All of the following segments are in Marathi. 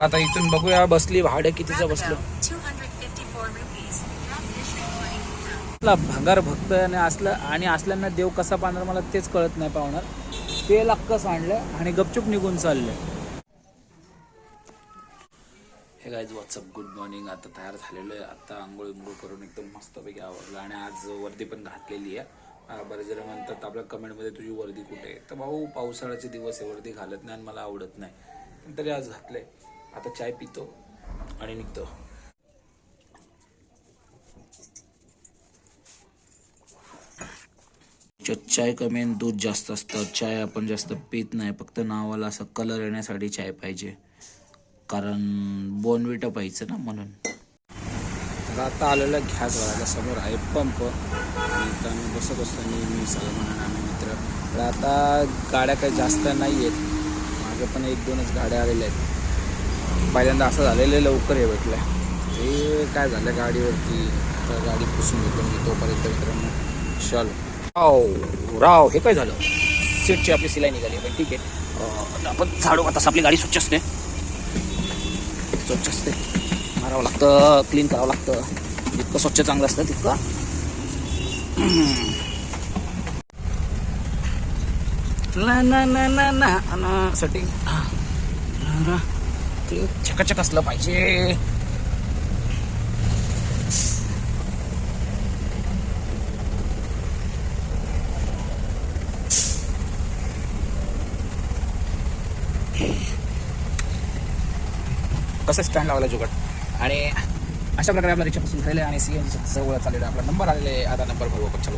आता इथून बघूया बसली भाडं कितीचं बसलं. भंगार भक्त आणि असल्यांना देव कसा पाहणार मला तेच कळत नाही. पाहणार ते लक्कस आणलं आणि गपचूप निघून चाललंय. हे गाईज व्हॉट्सअप गुड मॉर्निंग. आता तयार झालेलो आहे. आता आंघोळ करून एकदम मस्तपैकी आवडलं आणि आज वर्दी पण घातलेली आहे. बरेच जण म्हणतात आपल्या कमेंटमध्ये तुझी वर्दी कुठे आहे. तर भाऊ पावसाळ्याचे दिवस आहे, वर्दी घालत नाही आणि मला आवडत नाही, पण तरी आज घातलंय. आता चाय पितो आणि निघतो. चाय कमी आणि दूध जास्त असतं. चाय आपण जास्त पित नाही, फक्त नावाला असं कलर येण्यासाठी चाय पाहिजे, कारण बोनविटा पाहिजे ना म्हणून. तर आता आलेलं घ्यास भरायला समोर आहे पंप. इथं आम्ही बसत असतो नेहमी सलमान आम्ही मित्र. तर आता गाड्या काही जास्त नाही आहेत, मागे पण 1-2च गाड्या आलेल्या आहेत. पहिल्यांदा असं झालेलं लवकर हे भेटलं. ते काय झालं गाडीवरती, तर गाडी पुसून घेतो मी तोपर्यंत मित्रांनो. चल राव हे काय झालं, सीटची आपली सिलाई निघाली. पण ठीक आहे, आपण झाडू. आता आपली गाडी स्वच्छ असते, मारावं लागतं, क्लीन करावं लागतं. जितकं स्वच्छ चांगलं असतं तितकं ना सेटिंग चकाचक असलं पाहिजे. कसं स्टँड लावला जुगाड. आणि अशा प्रकारे आपला रिक्षा पासून राहिले आणि CNG जवळ चाललेला आपला नंबर आलेले. आता नंबर भरू आपण. चलो.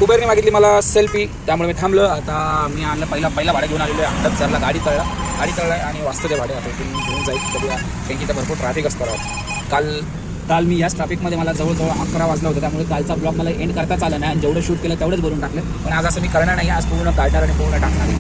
उबेरने मागितली मला सेल्फी, त्यामुळे मी थांबलो. आता मी आणलं पहिला भाडं घेऊन आलेलो आहे. अहमदसरला गाडी तळला आणि वाजतो ते भाडे. आता इथून घेऊन जाईल बघूया, कारण की इथं भरपूर ट्रॅफिक असतं राव. काल मी याच ट्रॅफिकमध्ये मला जवळजवळ 11 वाजला होता, त्यामुळे कालचा ब्लॉग मला एंड करताच आला नाही आणि जेवढं शूट केलं तेवढंच भरून टाकलं. पण आज असं मी करणार नाही, आज पूर्ण काढणार आणि पूर्ण टाकणार.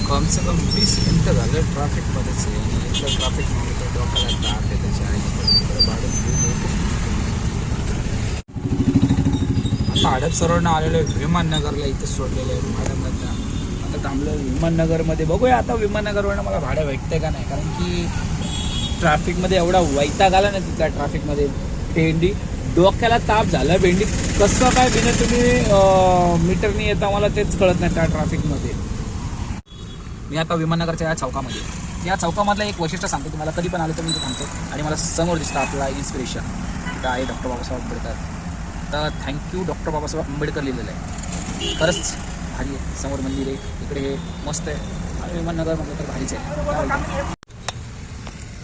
कम से कम 20 मिनटं झालं ट्रॅफिकमध्येच आहे आणि इथलं ट्रॅफिकमध्ये डोक्याला ताप आहे. त्याच्या आता हडपसरवरनं आलेलं आहे विमाननगरला. इथं सोडलेलं आहे भाड्यामधनं. आता थांबलं विमाननगरमध्ये. बघूया आता विमाननगरवरनं मला भाडं भेटते का नाही, कारण की ट्रॅफिकमध्ये एवढा वैताग आला ना तिथल्या ट्रॅफिकमध्ये. भेंडी डोक्याला ताप झाला. भेंडी कसं काय बिना तुम्ही मीटरनी येता मला तेच कळत नाही त्या ट्रॅफिकमध्ये. मी आता विमाननगरच्या या चौकामध्ये. या चौकामधलं एक वैशिष्ट्य सांगतो तुम्हाला. कधी पण आलं तर मी इथे थांबतो आणि मला समोर दिसतं आपला इन्स्पिरेशन. इथं आहे डॉक्टर बाबासाहेब आंबेडकर. तर थँक्यू डॉक्टर बाबासाहेब आंबेडकर लिहिलेलं आहे. खरंच भारी आहे. समोर मंदिर आहे, इकडे मस्त आहे. आणि विमाननगर म्हटलं तर भारीच आहे.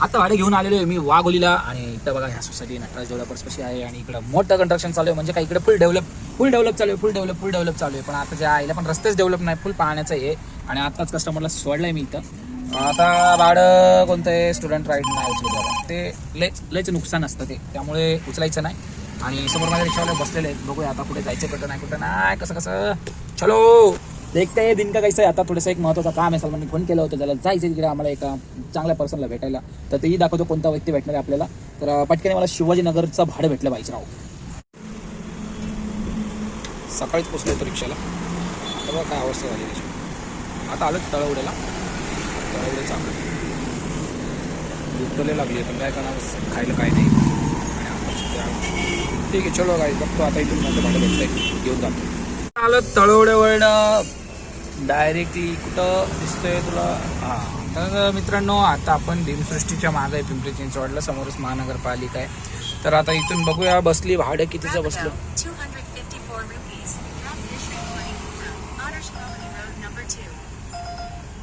आता भाडे घेऊन आलेलो आहे मी वाघोलीला. आणि इथं बघा ह्या सोसायटी नटराज डेव्हलपर्स कशी आहे आणि इकडं मोठं कंस्ट्रक्शन चालू आहे. म्हणजे काय इकडे फुल डेव्हलप चालू आहे. पण आता जे आईला पण रस्तेच डेव्हलप नाही, फुल पाहण्याचं आहे. आणि आताच कस्टमरला सोडलंय मी इथं. आता भाडं कोणतं आहे, स्टुडंट राईड नाही उचलत बाबा. ते लयच नुकसान असतं ते, त्यामुळे उचलायचं नाही. आणि समोर माझ्या रिक्षावाले बसलेले आहेत. बघूया आता कुठे जायचं, कुठं नाही, कसं चलो देखते आहे दिन का कैसा आहे. आता थोडंसं एक महत्त्वाचं काम आहे. सलमानने फोन केलं होतं, त्याला जायचं तिकडे आम्हाला एका चांगल्या पर्सनला भेटायला. तर तेही दाखवतो कोणता व्यक्ती भेटणार आहे आपल्याला. तर पटकन मला शिवाजीनगरचं भाडं भेटलं पाहिजे राव. सकाळीच पोचलो होतो रिक्षाला. आता बघा काय अवस्था झाली त्याची. आता आलं तळवड्याला. तळवडे चांगलं दुधले लागली, पण काय करणार, खायला काय नाही. ठीक आहे चलो काय बघतो आता. इथून माझं भाडं भेटतंय, घेऊन जातो. आलं तळवड्यावरनं डायरेक्टली कुठं दिसतंय तुला. हां तर मित्रांनो, आता आपण भीमसृष्टीच्या मागं आहे, पिंपरी चिंचवडला. समोरच महानगरपालिका आहे. तर आता इथून बघूया बसली भाडं कितीचं बसलं.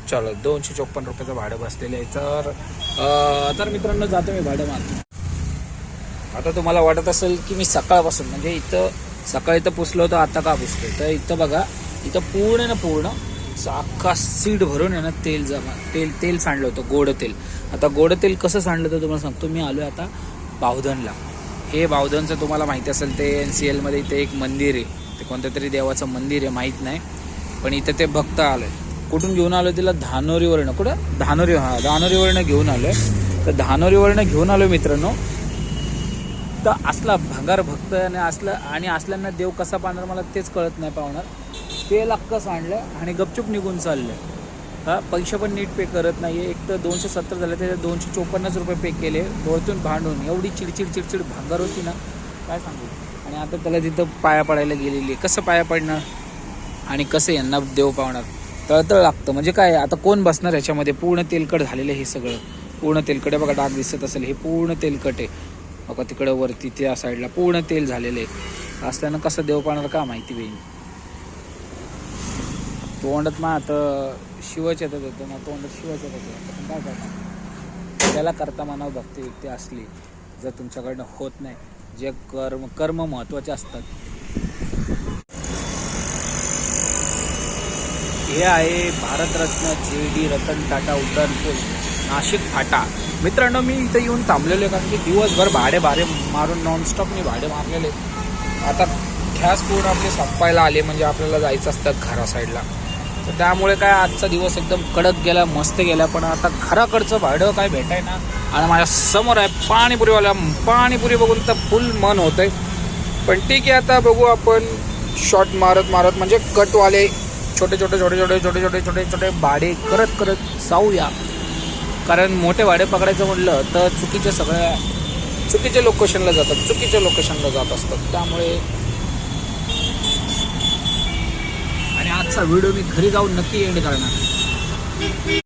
चलो 254 रुपयाचं भाडं बसलेलं आहे. तर मित्रांनो जातो मी भाडं मारतो. आता तुम्हाला वाटत असेल की मी सकाळपासून म्हणजे इथं सकाळी तर पुसलो होतं, आता का पुसलो. तर इथं बघा, इथं पूर्ण अख्खा सीट भरून आहे ना तेल सांडलं होतं, गोड तेल. आता गोड तेल कसं सांडलं तर तुम्हाला सांगतो. मी आलो आता बावधनला. हे बावधनचं तुम्हाला माहिती असेल, ते NCL मध्ये इथे एक मंदिर आहे. ते कोणत्या तरी देवाचं मंदिर आहे, माहीत नाही. पण इथं ते भक्त आलं. कुठून घेऊन आलो तिला, धानोरीवरनं. कुठं धानोरीवरनं घेऊन आलो. तर धानोरीवरनं घेऊन आलो मित्रांनो. तर असला भंगार भक्त आणि असल्यांना देव कसा पाहणार मला तेच कळत नाही पाहुणार. तेल अक्कं सांडलं आणि गपचूप निघून चाललं. हा पैसे पण नीट पे करत नाही आहे. एक तर 270 झाले, त्याच्यात 254 रुपये पे केले डोळ्यातून भांडून. एवढी चिडचिड भांगार होती ना काय सांगू. आणि आता त्याला तिथं पाया पडायला गेलेली. कसं पाया पडणार आणि कसं यांना देव पावणार. तळतळ लागतं. म्हणजे काय आता कोण बसणार ह्याच्यामध्ये. पूर्ण तेलकट झालेलं हे सगळं. पूर्ण तेलकट आहे बघा. डाग दिसत असेल हे पूर्ण तेलकट आहे बघा. तिकडं वरती त्या साईडला पूर्ण तेल झालेलं आहे. असल्यानं कसं देव पावणार का माहिती बहीण. तोंडात मा आता शिवच येतात होतं ना. तोंडात शिवच येत होतं. पण काय करणार. त्याला करता मानव भक्ती व्यक्ती असली जर तुमच्याकडनं होत नाही. जे कर्म महत्त्वाचे असतात. हे आहे भारतरत्न JD रतन टाटा उड्डाणपूल नाशिक फाटा. मित्रांनो मी इथं येऊन थांबलेलो आहे कारण की दिवसभर भाडे मारून नॉनस्टॉप मी भाडे मारलेले. आता गॅस पूर्ण आपले संपायला आले म्हणजे आपल्याला जायचं असतं घरा साईडला. तर त्यामुळे काय आजचा दिवस एकदम कडक गेला मस्त गेला. पण आता घराकडचं भाडं काय भेटाय ना. आणि माझ्या समोर आहे पाणीपुरीवाला. पाणीपुरी बघून तर फुल मन होत आहे. पण ठीक आहे आता बघू आपण शॉट मारत म्हणजे कटवाले छोटे भाडे करत जाऊया. कारण मोठे भाडे पकडायचं म्हटलं तर चुकीच्या लोकेशनला जात असतात. त्यामुळे आणि आजचा व्हिडिओ मी घरी जाऊन नक्की एंड करणार.